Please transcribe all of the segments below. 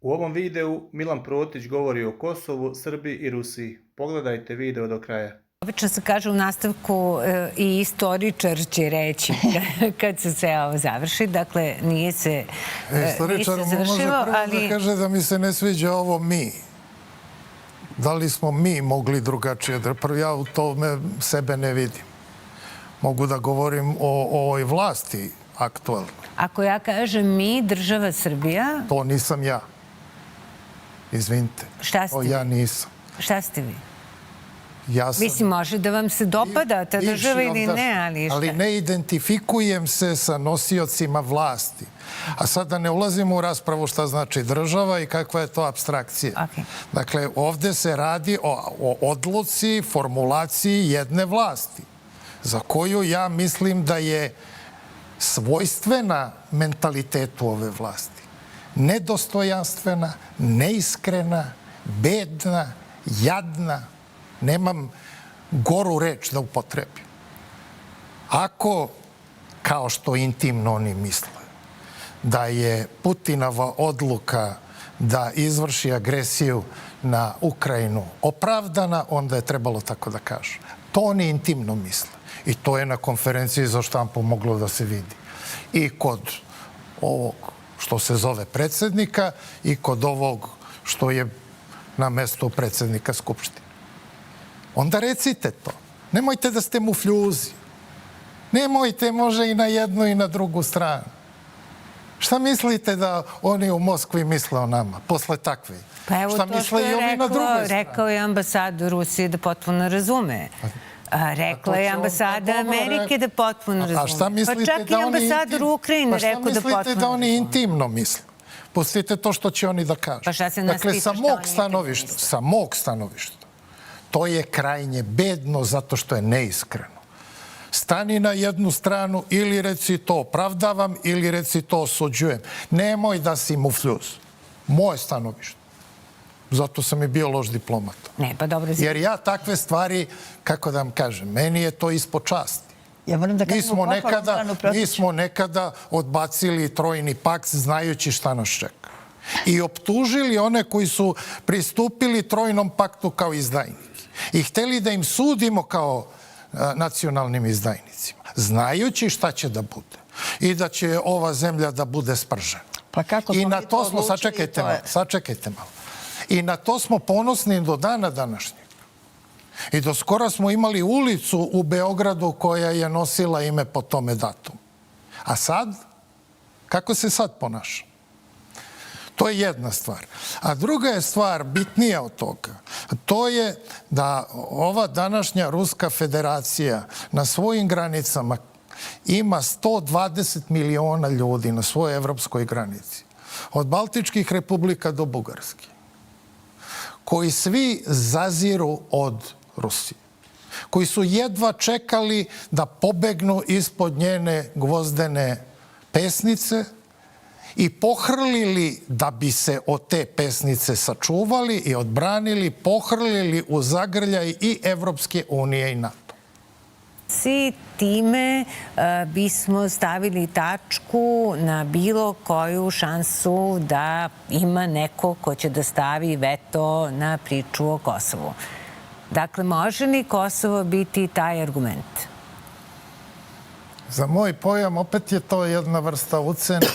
U ovom videu Milan Protić govori o Kosovu, Srbiji i Rusiji. Pogledajte video do kraja. Obično se kaže u nastavku i istoričar će reći kad se sve ovo završi. Dakle, nije se Istoričar ništa može završilo, prvo ali... da kaže da mi se ne sviđa ovo mi. Da li smo mi mogli drugačije? Prvo ja u tome sebe ne vidim. Mogu da govorim o ovoj vlasti aktualno. Ako ja kažem mi, država Srbija... To nisam ja. Izvinite. Šta ste To vi? ja nisam. Šta ste vi? Ja sam... Mislim, može da vam se dopada ta država ili ne, ali šta? Ali ne identifikujem se sa nosiocima vlasti. A sad da ne ulazimo u raspravu šta znači država i kakva je to apstrakcija. Okay. Dakle, ovde se radi o odluci, formulaciji jedne vlasti, za koju ja mislim da je svojstvena mentalitetu ove vlasti. Nedostojanstvena, neiskrena, bedna, jadna. Nemam goru reč da upotrebim. Ako, kao što intimno oni misle, da je Putinova odluka da izvrši agresiju na Ukrajinu opravdana, onda je trebalo tako da kažu. To oni intimno misle. I to je na konferenciji za štampu moglo da se vidi. I kod ovog što se zove predsjednika i kod ovog što je na mestu predsjednika Skupštine. Onda recite to. Nemojte da ste mufljuzi. Nemojte, može i na jednu i na drugu stranu. Šta mislite da oni u Moskvi misle o nama posle takve? Pa evo šta to što je rekao je ambasador Rusije da potpuno razume. Rekla je ambasada Amerike da potpuno razume. A šta mislite pa čak i ambasador Ukrajine rekao da potpuno razume. Pa šta mislite da oni intimno misle? Pustite to što će oni da kažu. Pa šta se nas dakle, pita sa mog stanovišta, to je krajnje bedno zato što je neiskreno. Stani na jednu stranu ili reci to opravdavam ili reci to osuđujem. Nemoj da si mufljuz. Moje stanovište. Zato sam i bio loš diplomata. Ne, pa dobro. Jer ja takve stvari, kako da vam kažem, meni je to ispod časti. Ja moram da kažem Mi smo nekada odbacili trojni pakt znajući šta nas čeka. I optužili one koji su pristupili trojnom paktu kao izdajniki. I hteli da im sudimo kao nacionalnim izdajnicima. Znajući šta će da bude. I da će ova zemlja da bude spržena. Pa kako I na to smo, sačekajte malo. I na to smo ponosni do dana današnjeg. I do skora smo imali ulicu u Beogradu koja je nosila ime po tome datumu. A sad? Kako se sad ponaša? To je jedna stvar. A druga je stvar, bitnija od toga. To je da ova današnja Ruska federacija na svojim granicama ima 120 miliona ljudi na svojoj evropskoj granici. Od Baltičkih republika do Bugarske. Koji svi zaziru od Rusije. Koji su jedva čekali da pobegnu ispod njene gvozdene pesnice i pohrlili da bi se od te pesnice sačuvali i odbranili, pohrlili u zagrljaj i Evropske unije i NATO. Svi time bismo stavili tačku na bilo koju šansu da ima neko ko će da stavi veto na priču o Kosovu. Dakle, može li Kosovo biti taj argument? Za moj pojam, opet je to jedna vrsta ucene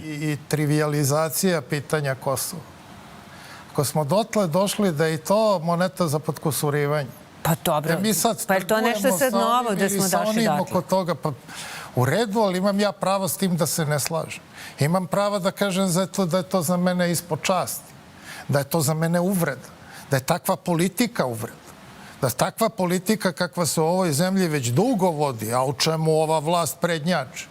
i trivializacija pitanja Kosova. Ako smo dotle došli da je i to moneta za potkusurivanje. Pa dobro, pa je to nešto sad novo da smo došli dotle? Toga, pa u redu, ali imam ja pravo s tim da se ne slažem. Imam pravo da kažem da je to za mene ispod časti. Da je to za mene uvreda. Da je takva politika uvreda. Da takva politika kakva se u ovoj zemlji već dugo vodi, a u čemu ova vlast prednjači,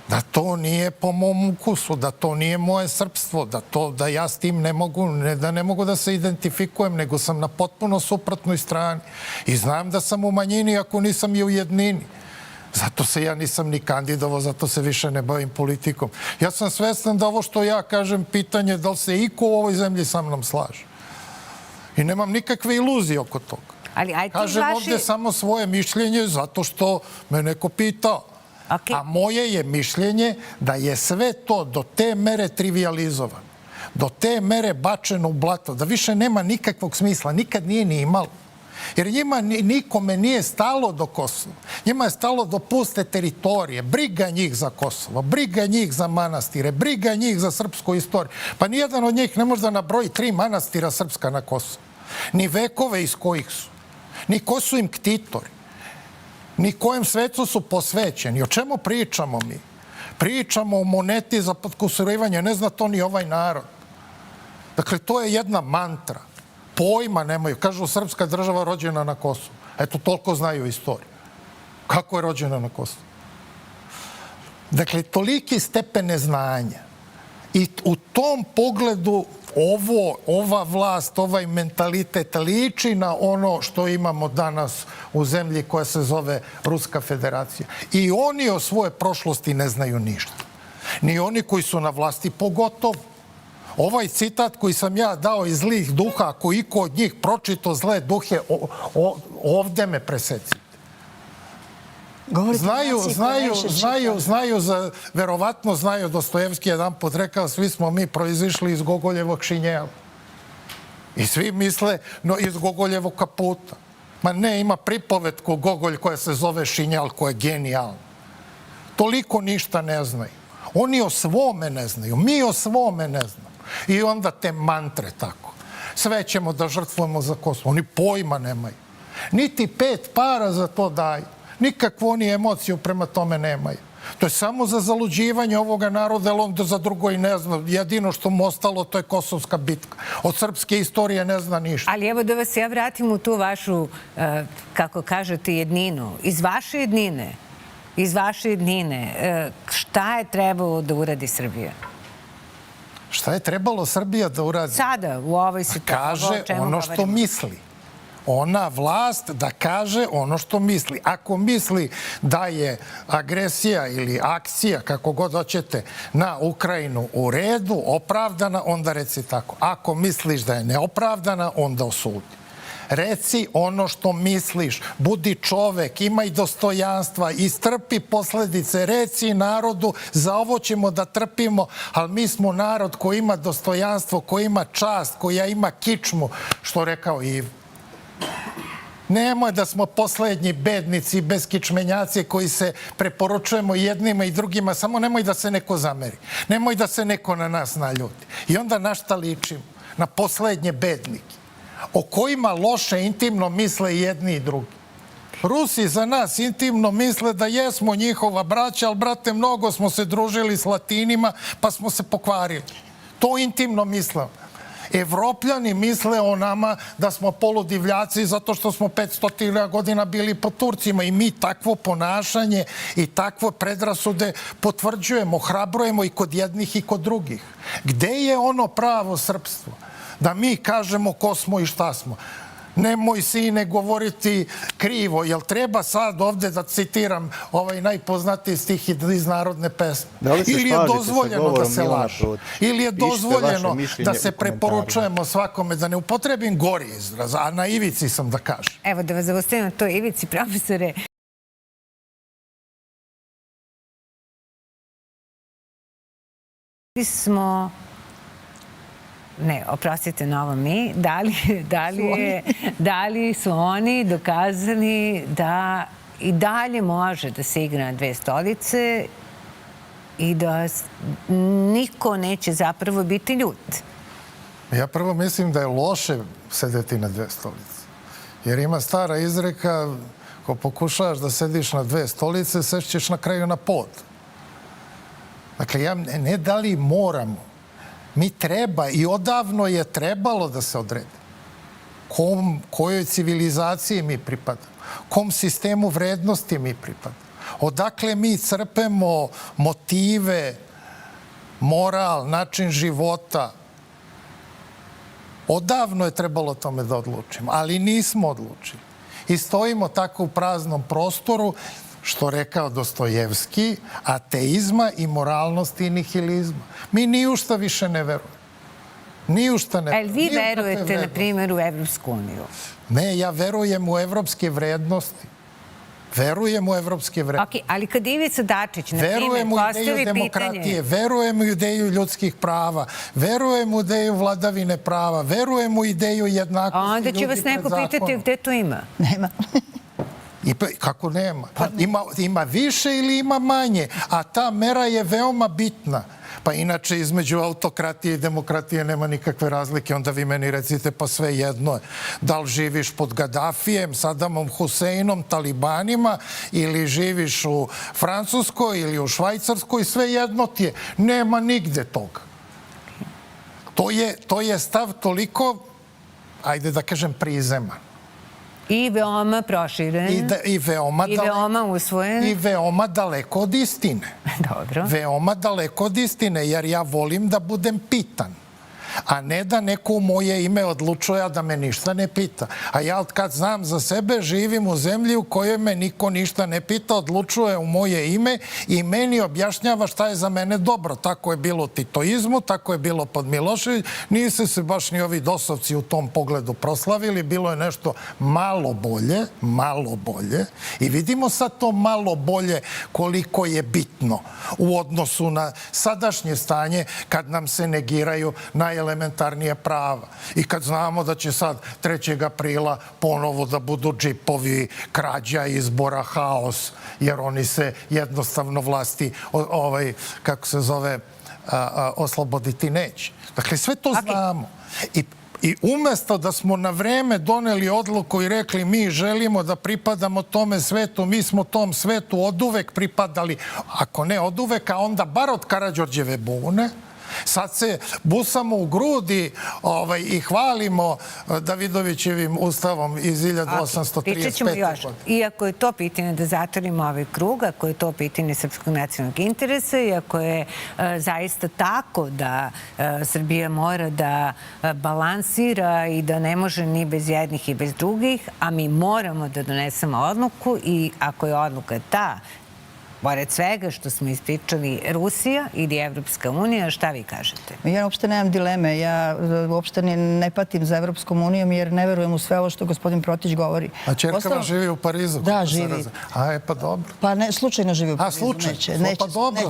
da to nije po mom ukusu, da to nije moje srpstvo, da ja s tim ne mogu da se identifikujem, nego sam na potpuno suprotnoj strani. I znam da sam u manjini ako nisam i u jednini. Zato se ja nisam ni kandidovao, zato se više ne bavim politikom. Ja sam svestan da ovo što ja kažem, pitanje da li se iko u ovoj zemlji sa mnom slaže. I nemam nikakve iluzije oko toga. Kažem ovdje samo svoje mišljenje zato što me neko pitao. A moje je mišljenje da je sve to do te mere trivializovano. do te mere bačeno u blato da više nema nikakvog smisla, nikad nije ni imalo. Jer njima nikome nije stalo do Kosova. Njima je stalo do puste teritorije. Briga njih za Kosovo, briga njih za manastire, briga njih za srpsku istoriju. Pa nijedan od njih ne može da nabroji 3 manastira srpska na Kosovu. Ni vekove iz kojih su. Ni ko su im ktitori. Ni kojem svetu su posvećeni. O čemu pričamo mi? Pričamo o moneti za potkusurivanje. Ne zna to ni ovaj narod. Dakle, to je jedna mantra. Pojma nemaju. Kažu, srpska država rođena na Kosovu. Eto, toliko znaju istoriju. Kako je rođena na Kosovu? Dakle, toliki stepen neznanja. I u tom pogledu ova vlast, ovaj mentalitet liči na ono što imamo danas u zemlji koja se zove Ruska federacija. I oni o svoje prošlosti ne znaju ništa. Ni oni koji su na vlasti pogotovo. Ovaj citat koji sam ja dao iz Zlih duha, ako iko od njih pročito zle duhe, ovde me presecite. Verovatno znaju, Dostojevski jedan put rekao, svi smo mi proizišli iz Gogoljevog šinjela. I svi misle iz Gogoljevog kaputa. Ma ne, ima pripovetku Gogolj koja se zove Šinjal, koja je genijalna. Toliko ništa ne znaju. Oni o svome ne znaju, mi o svome ne znamo. I onda te mantre tako. Sve ćemo da žrtvujemo za Kosovo. Oni pojma nemaju. Niti 5 para za to daju. Nikakvu oni emociju prema tome nemaju. To je samo za zaluđivanje ovoga naroda, jer on za drugo i ne zna. Jedino što mu ostalo, to je Kosovska bitka. Od srpske istorije ne zna ništa. Ali evo da vas ja vratim u tu vašu, kako kažete, jedninu. Iz vaše jednine, šta je trebalo da uradi Srbija? Šta je trebalo Srbija da uradi? Sada, u ovoj situaciji. Kaže ono što misli. Ona vlast da kaže ono što misli. Ako misli da je agresija ili akcija, kako god hoćete, na Ukrajinu u redu, opravdana, onda reci tako. Ako misliš da je neopravdana, onda osudi. Reci ono što misliš, budi čovek, imaj dostojanstva, istrpi posledice, reci narodu, za ovo ćemo da trpimo, ali mi smo narod koji ima dostojanstvo, koji ima čast, koja ima kičmu, što rekao Ivo. Nemoj da smo poslednji bednici, beskičmenjaci koji se preporučujemo jednima i drugima, samo nemoj da se neko zameri. Nemoj da se neko na nas naljuti. I onda na šta ličimo? Na poslednje bednike, o kojima loše intimno misle i jedni i drugi. Rusi za nas intimno misle da jesmo njihova braća, ali, brate, mnogo smo se družili s Latinima, pa smo se pokvarili. To intimno misle. Evropljani misle o nama da smo poludivljaci zato što smo 500 godina bili pod Turcima i mi takvo ponašanje i takve predrasude potvrđujemo, hrabrujemo i kod jednih i kod drugih. Gde je ono pravo srpstvo? Da mi kažemo ko smo i šta smo. Nemoj, sine, govoriti krivo, jel treba sad ovde da citiram ovaj najpoznatiji stih iz narodne pesme? Ili je dozvoljeno da se laže? Ili je dozvoljeno da se preporučujemo svakome, da ne upotrebim gori izraz, a na ivici sam da kažem. Evo da vas zaustavim na toj ivici, profesore. Oprostite na ovo mi, da li su oni dokazali da i dalje može da se igra na 2 stolice i da niko neće zapravo biti ljut? Ja prvo mislim da je loše sedeti na 2 stolice. Jer ima stara izreka, ko pokušavaš da sediš na 2 stolice, sešćeš na kraju na pod. Dakle, ne da li moramo, mi treba i odavno je trebalo da se odredi kojoj civilizaciji mi pripadamo, kom sistemu vrednosti mi pripadamo, odakle mi crpemo motive, moral, način života. Odavno je trebalo tome da odlučimo, ali nismo odlučili. I stojimo tako u praznom prostoru, što rekao Dostojevski, ateizma i moralnosti i nihilizma. Mi ni u šta više ne verujemo. Ni u šta ne verujemo. Ali vi verujete, na primjer, u Evropsku uniju? Ne, ja verujem u evropske vrednosti. Verujem u evropske vrednosti. Ok, ali kad Ivica Dačić, na primjer, Verujem u ideju postavi demokratije, pitanje... verujem u ideju ljudskih prava, verujem u ideju vladavine prava, verujem u ideju jednakosti Onda ljudi će pred vas neko zakonom. pitati gde to ima. Nema. Kako nema? Ima više ili ima manje, a ta mera je veoma bitna. Pa inače, između autokratije i demokratije nema nikakve razlike. Onda vi meni recite, pa sve jedno je. Da li živiš pod Gaddafijem, Sadamom Huseinom, talibanima, ili živiš u Francuskoj ili u Švajcarskoj, sve jedno ti je. Nema nigde toga. To je stav toliko, ajde da kažem, prizeman. I veoma proširen. I veoma usvojen. I veoma daleko od istine. Dobro. Veoma daleko od istine, jer ja volim da budem pitan, a ne da neko u moje ime odlučuje, a da me ništa ne pita. A ja od kad znam za sebe živim u zemlji u kojoj me niko ništa ne pita, odlučuje u moje ime i meni objašnjava šta je za mene dobro. Tako je bilo u titoizmu, tako je bilo pod Milošević. Nisu se baš ni ovi dosovci u tom pogledu proslavili, bilo je nešto malo bolje. I vidimo sad to malo bolje koliko je bitno u odnosu na sadašnje stanje kad nam se negiraju najelementarnije prava. I kad znamo da će sad 3. aprila ponovo da budu džipovi, krađa izbora, haos, jer oni se jednostavno vlasti, kako se zove, osloboditi neće. Dakle, sve to znamo. I umesto da smo na vreme doneli odluku i rekli mi želimo da pripadamo tome svetu, mi smo tom svetu oduvek pripadali, ako ne oduvek, a onda bar od Karađorđeve bune, sad se busamo u grudi i hvalimo Davidovićevim ustavom iz 1835. Pričat ćemo još. Iako je to pitanje da zatvorimo ovaj krug, ako je to pitanje srpskog nacionalnog interesa, iako je zaista tako da Srbija mora da balansira i da ne može ni bez jednih i bez drugih, a mi moramo da donesemo odluku i ako je odluka ta, pored svega što smo ispričali, Rusija ili Evropska unija, šta vi kažete? Ja uopšte nemam dileme. Ja uopšte ne patim za Evropskom unijom jer ne verujem u sve ovo što gospodin Protić govori. A čerka vam živi u Parizu? Da, živi. Pa dobro. Pa ne, slučajno živi u Parizu. Slučajno? Pa dobro.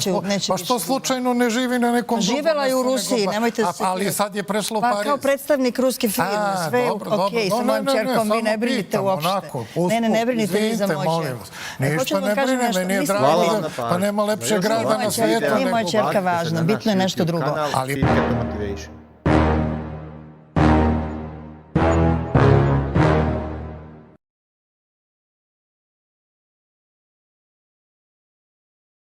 Pa što slučajno ne živi na nekom drugom? Živela je u Rusiji, nemojte se... Ali sad je prešla u Pariz. Pa kao predstavnik ruske firme, sve je okej, sa mojom čerkom, vi ne brinite uopšte. Ne brinite vi za moju čerku. Ništa ne brine, meni je drago. Pa nema lepšeg grada na svijetu. Nije moja čerka važna, bitno je nešto drugo. Ali